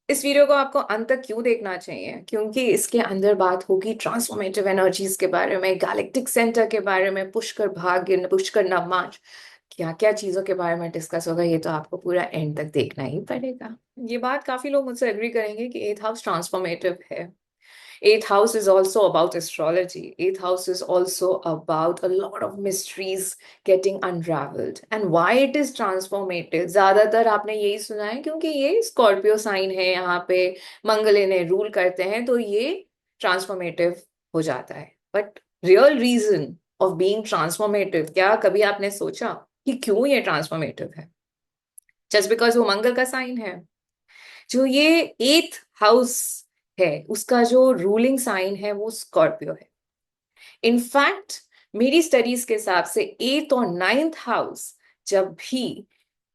इस वीडियो को आपको अंत तक क्यों देखना चाहिए? क्योंकि इसके अंदर बात होगी ट्रांसफॉर्मेटिव एनर्जीज के बारे में, गैलेक्टिक सेंटर के बारे में, पुष्कर भाग्य, पुष्कर नवमास, क्या क्या चीजों के बारे में डिस्कस होगा। ये तो आपको पूरा एंड तक देखना ही पड़ेगा। ये बात काफी लोग मुझसे एग्री करेंगे कि एथ हाउस ट्रांसफॉर्मेटिव है। Eighth house is also about astrology. Eighth house is also about a lot of mysteries getting unraveled. And why it is transformative? ज्यादातर आपने यही सुना है क्योंकि ये स्कॉर्पियो साइन है, यहाँ पे मंगल इन्हें रूल करते हैं, तो ये ट्रांसफॉर्मेटिव हो जाता है। But real reason of being transformative, क्या कभी आपने सोचा कि क्यों ये ट्रांसफॉर्मेटिव है? जस्ट बिकॉज वो मंगल का साइन है? जो ये एथ हाउस है, उसका जो रूलिंग साइन है वो स्कॉर्पियो है। इनफैक्ट मेरी स्टडीज के हिसाब से एथ और नाइन्थ हाउस जब भी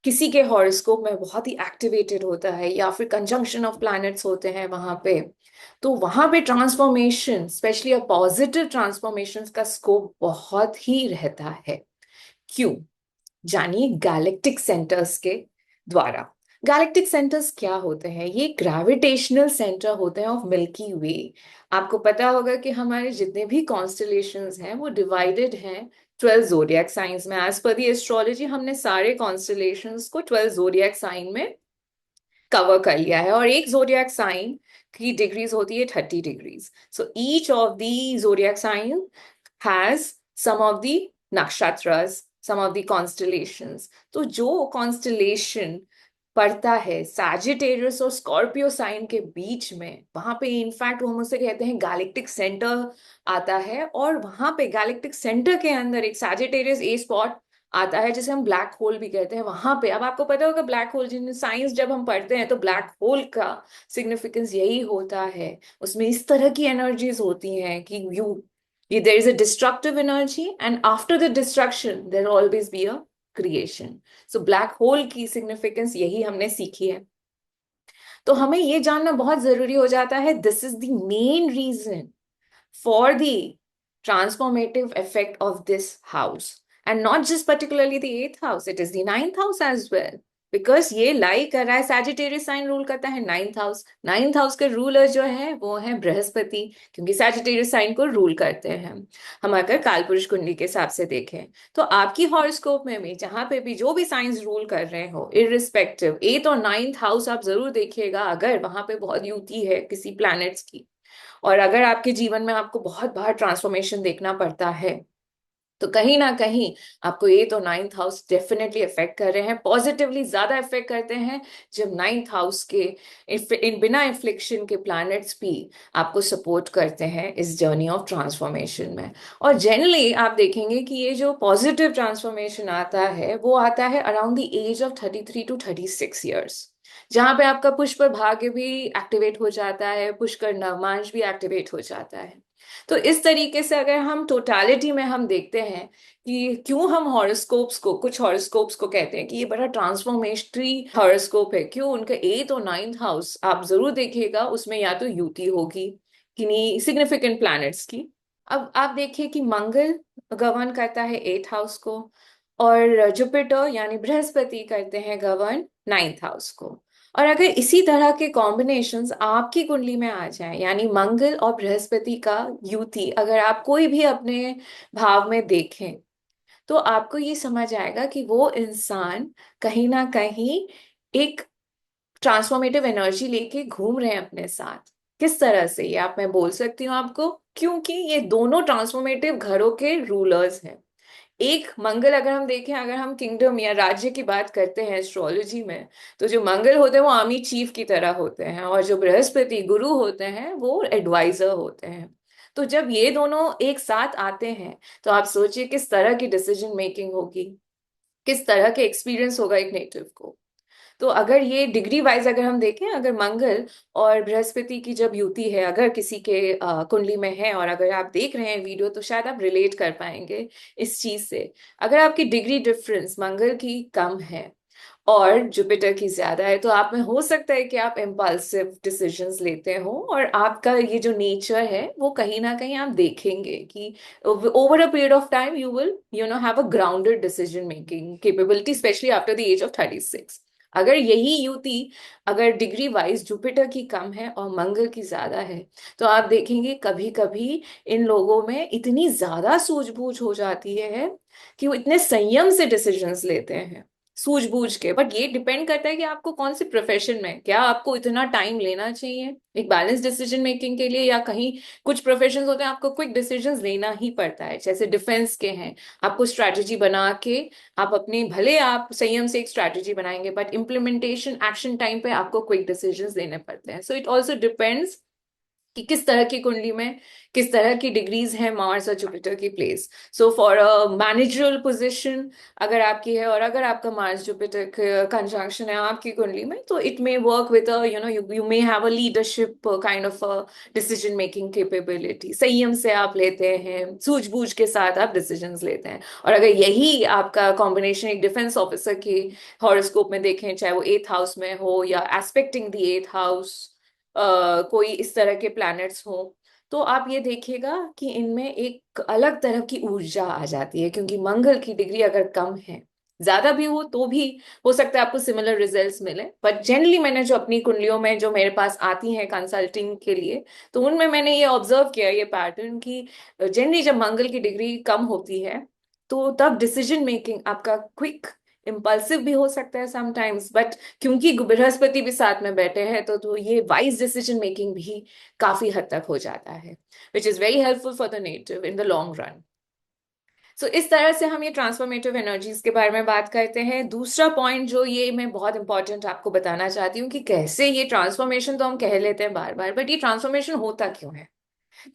किसी के हॉरोस्कोप में बहुत ही एक्टिवेटेड होता है या फिर कंजंक्शन ऑफ प्लैनेट्स होते हैं वहां पे, तो वहां पे ट्रांसफॉर्मेशन, स्पेशली पॉजिटिव ट्रांसफॉर्मेशन का स्कोप बहुत ही रहता है। क्यों? जानिए गैलेक्टिक सेंटर्स के द्वारा। गैलेक्टिक सेंटर्स क्या होते हैं? ये ग्रेविटेशनल सेंटर होते हैं ऑफ मिल्की वे। आपको पता होगा कि हमारे जितने भी कॉन्स्टलेशंस हैं वो डिवाइडेड हैं 12 जोडियक साइंस में। एज पर दी एस्ट्रोलॉजी हमने सारे कॉन्स्टलेशंस को 12 जोडियक साइन में कवर कर लिया है, और एक जोडियक साइन की डिग्रीज होती है 30 degrees. So each of the zodiac sign has some of the nakshatras, some of the constellations। तो जो कॉन्स्टलेशन पड़ता है सैजिटेरियस और स्कॉर्पियो साइन के बीच में, वहां पे इनफैक्ट हम उसे कहते हैं गैलेक्टिक सेंटर आता है। और वहां पे गैलेक्टिक सेंटर के अंदर एक सैजिटेरियस ए स्पॉट आता है जिसे हम ब्लैक होल भी कहते हैं। वहां पे अब आपको पता होगा ब्लैक होल, जिन साइंस जब हम पढ़ते हैं तो ब्लैक होल का सिग्निफिकेंस यही होता है, उसमें इस तरह की एनर्जीज होती हैं कि there is a destructive energy, and after the destruction there will always be a creation। so black hole की significance यही हमने सीखी है। तो हमें ये जानना बहुत जरूरी हो जाता है, this is the main reason for the transformative effect of this house, and not just particularly the eighth house, it is the ninth house as well। Because ये लाई कर रहा है, सैजिटेरियस साइन रूल करता है नाइन्थ हाउस। नाइन्थ हाउस के ruler जो है वो है बृहस्पति, क्योंकि सैजिटेरियस साइन को रूल करते हैं। हम अगर कालपुरुष कुंडली के हिसाब से देखें तो आपकी हॉरोस्कोप में भी जहां पे भी जो भी साइंस रूल कर रहे हो, इररिस्पेक्टिव एथ और नाइन्थ हाउस आप जरूर देखिएगा। अगर वहां पे बहुत युति है किसी प्लैनेट्स की, और अगर आपके जीवन में आपको बहुत बार ट्रांसफॉर्मेशन देखना पड़ता है, तो कहीं ना कहीं आपको एट और नाइन्थ हाउस डेफिनेटली अफेक्ट कर रहे हैं। पॉजिटिवली ज्यादा अफेक्ट करते हैं जब नाइन्थ हाउस के इन बिना इन्फ्लिक्शन के प्लैनेट्स भी आपको सपोर्ट करते हैं इस जर्नी ऑफ ट्रांसफॉर्मेशन में। और जनरली आप देखेंगे कि ये जो पॉजिटिव ट्रांसफॉर्मेशन आता है वो आता है around the age of 33 to 36 years, जहां पे आपका पुष्कर भाग्य भी एक्टिवेट हो जाता है, पुष्कर नवमांश भी एक्टिवेट हो जाता है। तो इस तरीके से अगर हम टोटालिटी में हम देखते हैं कि क्यों हम हॉरोस्कोप्स को, कुछ हॉरोस्कोप्स को कहते हैं कि ये बड़ा ट्रांसफॉर्मेशनरी हॉरोस्कोप है, क्यों? उनका एथ और नाइन्थ हाउस आप जरूर देखिएगा, उसमें या तो युति होगी किन्हीं सिग्निफिकेंट प्लैनेट्स की। अब आप देखिए कि मंगल गवर्न करता है एथ हाउस को, और जुपिटर यानी बृहस्पति करते हैं गवर्न नाइन्थ हाउस को। और अगर इसी तरह के कॉम्बिनेशंस आपकी कुंडली में आ जाएं, यानी मंगल और बृहस्पति का युति अगर आप कोई भी अपने भाव में देखें, तो आपको ये समझ आएगा कि वो इंसान कहीं ना कहीं एक ट्रांसफॉर्मेटिव एनर्जी लेके घूम रहे हैं अपने साथ। किस तरह से, ये आप मैं बोल सकती हूँ आपको, क्योंकि ये दोनों ट्रांसफॉर्मेटिव घरों के रूलर्स हैं। एक मंगल अगर हम देखें, अगर हम किंगडम या राज्य की बात करते हैं एस्ट्रोलॉजी में, तो जो मंगल होते हैं वो आर्मी चीफ की तरह होते हैं, और जो बृहस्पति गुरु होते हैं वो एडवाइजर होते हैं। तो जब ये दोनों एक साथ आते हैं तो आप सोचिए किस तरह की डिसीजन मेकिंग होगी, किस तरह के एक्सपीरियंस होगा एक नेटिव को। तो अगर ये डिग्री वाइज अगर हम देखें, अगर मंगल और बृहस्पति की जब युति है, अगर किसी के कुंडली में है, और अगर आप देख रहे हैं वीडियो, तो शायद आप रिलेट कर पाएंगे इस चीज से। अगर आपकी डिग्री डिफरेंस मंगल की कम है और जुपिटर की ज्यादा है, तो आप में हो सकता है कि आप इम्पल्सिव डिसीजंस लेते हो, और आपका ये जो नेचर है वो कहीं ना कहीं आप देखेंगे कि over a period of time you will have a grounded decision making capability, especially after the age of 36। अगर यही युति अगर डिग्री वाइज जुपिटर की कम है और मंगल की ज्यादा है, तो आप देखेंगे कभी कभी इन लोगों में इतनी ज्यादा सूझबूझ हो जाती है कि वो इतने संयम से डिसीजंस लेते हैं, सूझबूझ के। बट ये डिपेंड करता है कि आपको कौन से प्रोफेशन में, क्या आपको इतना टाइम लेना चाहिए एक बैलेंस डिसीजन मेकिंग के लिए, या कहीं कुछ प्रोफेशंस होते हैं आपको क्विक डिसीजंस लेना ही पड़ता है, जैसे डिफेंस के हैं, आपको स्ट्रैटेजी बना के आप अपने, भले आप संयम से एक स्ट्रैटेजी बनाएंगे बट इम्प्लीमेंटेशन एक्शन टाइम पे आपको क्विक डिसीजंस लेने पड़ते हैं। सो इट ऑल्सो डिपेंड्स कि किस तरह की कुंडली में किस तरह की डिग्रीज है मार्स और जुपिटर की place. So for a managerial position अगर आपकी है, और अगर आपका मार्स जुपिटर कंजंक्शन है आपकी कुंडली में, तो it may work with you may have a leadership kind of decision making capability, संयम से आप लेते हैं, सूझबूझ के साथ आप डिसीजंस लेते हैं। और अगर यही आपका कॉम्बिनेशन एक डिफेंस ऑफिसर की हॉरोस्कोप में देखें, चाहे वो एथ हाउस में हो या एस्पेक्टिंग द एथ हाउस, कोई इस तरह के प्लैनेट्स हो, तो आप ये देखिएगा कि इनमें एक अलग तरह की ऊर्जा आ जाती है, क्योंकि मंगल की डिग्री अगर कम है, ज्यादा भी हो तो भी हो सकता है आपको सिमिलर रिजल्ट्स मिले, बट जनरली मैंने जो अपनी कुंडलियों में जो मेरे पास आती हैं कंसल्टिंग के लिए, तो उनमें मैंने ये ऑब्जर्व किया ये पैटर्न कि जनरली जब मंगल की डिग्री कम होती है, तो तब डिसीजन मेकिंग आपका क्विक इम्पल्सिव भी हो सकता है समटाइम्स, बट क्योंकि बृहस्पति भी साथ में बैठे हैं, तो ये वाइज डिसीजन मेकिंग भी काफी हद तक हो जाता है, which is very helpful for the native in the long run. So इस तरह से हम ये ट्रांसफॉर्मेटिव एनर्जीज के बारे में बात करते हैं। दूसरा पॉइंट जो ये मैं बहुत इंपॉर्टेंट आपको बताना चाहती हूँ कि कैसे ये ट्रांसफॉर्मेशन, तो हम कह लेते हैं बार बार, बट ये ट्रांसफॉर्मेशन होता क्यों है,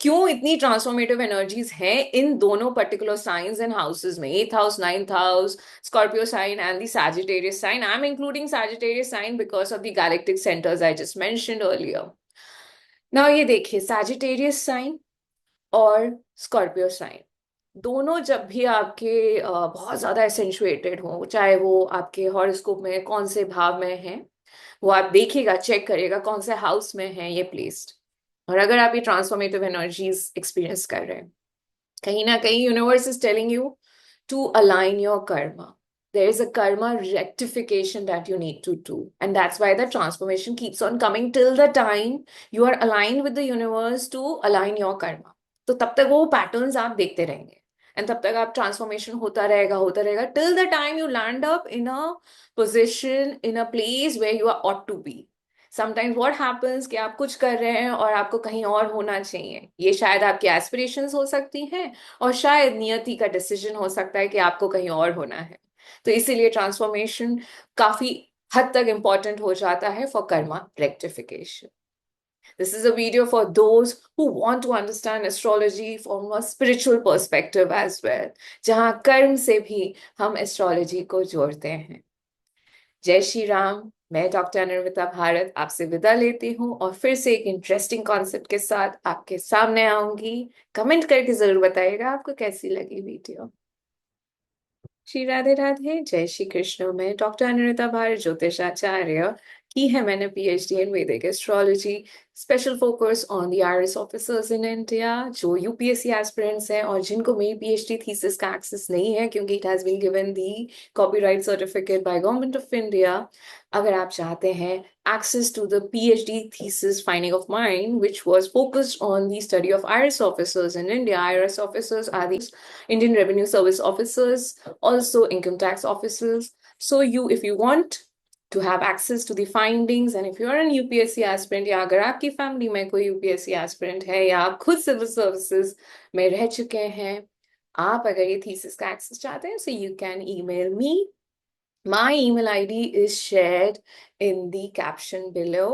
क्यों इतनी ट्रांसफॉर्मेटिव एनर्जीज हैं इन दोनों पर्टिकुलर साइंस एंड हाउसेस में, eighth house, ninth house, Scorpio sign and the Sagittarius sign. I am including Sagittarius sign because of the galactic centres I just mentioned earlier. Now ये देखिए, Sagittarius sign और Scorpio sign दोनों जब भी आपके बहुत ज्यादा एसेंशुएटेड हो, चाहे वो आपके हॉरोस्कोप में कौन से भाव में है, वो आप देखिएगा, चेक करिएगा कौन से हाउस में है ये प्लेस्ड। और अगर आप ये ट्रांसफॉर्मेटिव एनर्जीज एक्सपीरियंस कर रहे हैं, कहीं ना कहीं universe is telling you to align your karma, there is a karma rectification that you need to do, and that's why the transformation keeps on coming till the time you are aligned with the universe to align your karma। तो तब तक वो patterns आप देखते रहेंगे, and तब तक आप ट्रांसफॉर्मेशन होता रहेगा till the time you land up in a position, in a place where you are ought to be. Sometimes what happens कि आप कुछ कर रहे हैं और आपको कहीं और होना चाहिए, ये शायद आपकी एस्पिरेशंस हो सकती हैं, और शायद नियति का डिसीजन हो सकता है कि आपको कहीं और होना है। तो इसीलिए ट्रांसफॉर्मेशन काफी हद तक इंपॉर्टेंट हो जाता है for Karma rectification. This is a video for those who want to understand astrology from a spiritual perspective as well, जहां कर्म से भी हम एस्ट्रोलॉजी को जोड़ते हैं। जय श्री राम। मैं डॉक्टर अनिर्मिता भारत आपसे विदा लेती हूँ, और फिर से एक इंटरेस्टिंग कॉन्सेप्ट के साथ आपके सामने आऊंगी। कमेंट करके जरूर बताइएगा आपको कैसी लगी वीडियो। श्री राधे राधे, जय श्री कृष्ण। मैं डॉक्टर अनिरुद्धा भारत, ज्योतिषाचार्य, की है मैंने पीएचडी इन वैदिक astrology, special focus on the IRS officers in India, जो यूपीएससी एस्पिरेंट्स हैं और जिनको मेरी पीएचडी थीसिस का एक्सेस नहीं है क्योंकि it has been given the copyright certificate by government of India. अगर आप चाहते हैं access to the PhD thesis finding of mine, which was focused on the study of IRS officers in India. IRS officers are the Indian Revenue Service officers, also income tax officers. So if you want to have access to the findings, and if you are an UPSC aspirant, या अगर आपकी family में कोई UPSC aspirant है, या आप खुद civil services में रह चुके हैं, आप अगर ये thesis का access चाहते हैं, so you can email me. My email ID is shared in the caption below.